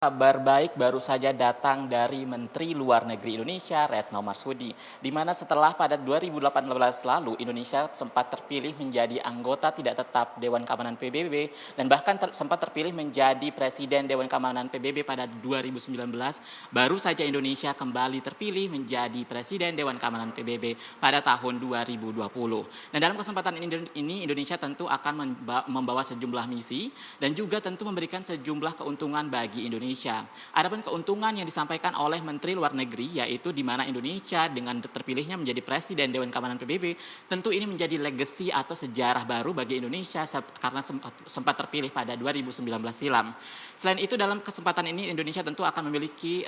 Kabar baik baru saja datang dari Menteri Luar Negeri Indonesia, Retno Marsudi, di mana setelah pada 2018 lalu Indonesia sempat terpilih menjadi anggota tidak tetap Dewan Keamanan PBB dan bahkan sempat terpilih menjadi Presiden Dewan Keamanan PBB pada 2019, baru saja Indonesia kembali terpilih menjadi Presiden Dewan Keamanan PBB pada tahun 2020. Dan dalam kesempatan ini Indonesia tentu akan membawa sejumlah misi dan juga tentu memberikan sejumlah keuntungan bagi Indonesia. Adapun keuntungan yang disampaikan oleh Menteri Luar Negeri yaitu di mana Indonesia dengan terpilihnya menjadi Presiden Dewan Keamanan PBB, tentu ini menjadi legacy atau sejarah baru bagi Indonesia karena sempat terpilih pada 2019 silam. Selain itu dalam kesempatan ini Indonesia tentu akan memiliki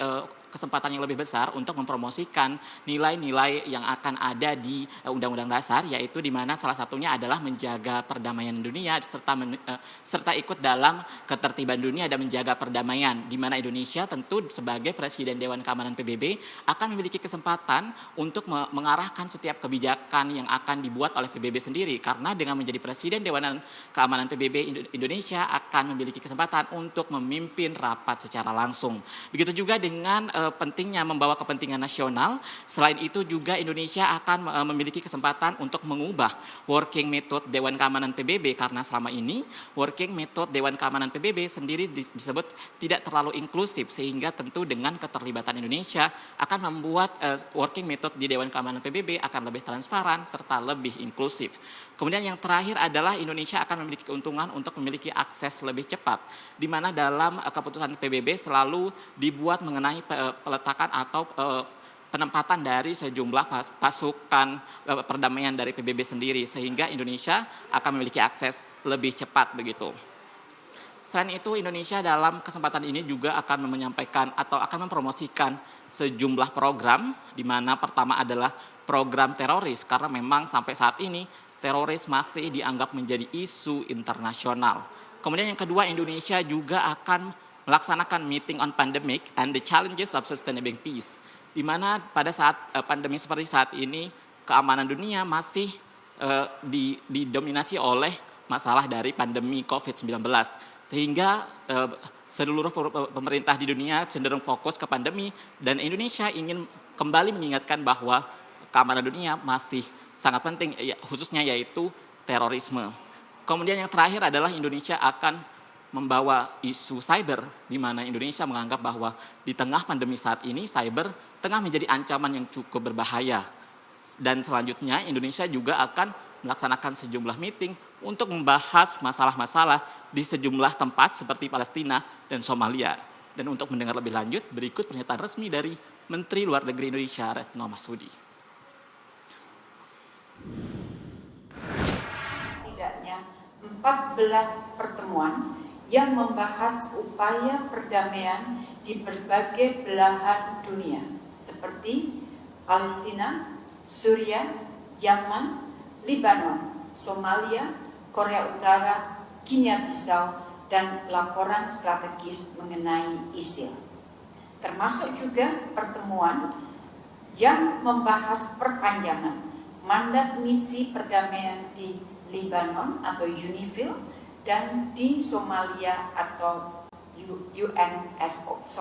kesempatan yang lebih besar untuk mempromosikan nilai-nilai yang akan ada di Undang-Undang Dasar, yaitu di mana salah satunya adalah menjaga perdamaian dunia serta ikut dalam ketertiban dunia dan menjaga perdamaian, di mana Indonesia tentu sebagai Presiden Dewan Keamanan PBB akan memiliki kesempatan untuk mengarahkan setiap kebijakan yang akan dibuat oleh PBB sendiri, karena dengan menjadi Presiden Dewan Keamanan PBB Indonesia akan memiliki kesempatan untuk memimpin rapat secara langsung. Begitu juga dengan pentingnya membawa kepentingan nasional. Selain itu juga Indonesia akan memiliki kesempatan untuk mengubah working method Dewan Keamanan PBB, karena selama ini working method Dewan Keamanan PBB sendiri disebut tidak terlalu inklusif, sehingga tentu dengan keterlibatan Indonesia akan membuat working method di Dewan Keamanan PBB akan lebih transparan serta lebih inklusif. Kemudian yang terakhir adalah Indonesia akan memiliki keuntungan untuk memiliki akses lebih cepat, di mana dalam keputusan PBB selalu dibuat mengenai peletakan atau penempatan dari sejumlah pasukan perdamaian dari PBB sendiri, sehingga Indonesia akan memiliki akses lebih cepat begitu. Selain itu Indonesia dalam kesempatan ini juga akan menyampaikan atau akan mempromosikan sejumlah program, di mana pertama adalah program teroris, karena memang sampai saat ini teroris masih dianggap menjadi isu internasional. Kemudian yang kedua, Indonesia juga akan melaksanakan meeting on pandemic and the challenges of sustainable peace, di mana pada saat pandemi seperti saat ini keamanan dunia masih didominasi oleh masalah dari pandemi COVID-19, sehingga seluruh pemerintah di dunia cenderung fokus ke pandemi, dan Indonesia ingin kembali mengingatkan bahwa keamanan dunia masih sangat penting, khususnya yaitu terorisme. Kemudian yang terakhir adalah Indonesia akan membawa isu cyber, di mana Indonesia menganggap bahwa di tengah pandemi saat ini cyber tengah menjadi ancaman yang cukup berbahaya. Dan selanjutnya Indonesia juga akan melaksanakan sejumlah meeting untuk membahas masalah-masalah di sejumlah tempat seperti Palestina dan Somalia. Dan untuk mendengar lebih lanjut, berikut pernyataan resmi dari Menteri Luar Negeri Indonesia, Retno Marsudi. Setidaknya 14 pertemuan yang membahas upaya perdamaian di berbagai belahan dunia seperti Palestina, Suriah, Yaman, Lebanon, Somalia, Korea Utara, Guinea-Bissau, dan laporan strategis mengenai ISIL. Termasuk juga pertemuan yang membahas perpanjangan mandat misi perdamaian di Lebanon atau UNIFIL dan di Somalia atau UNSOM.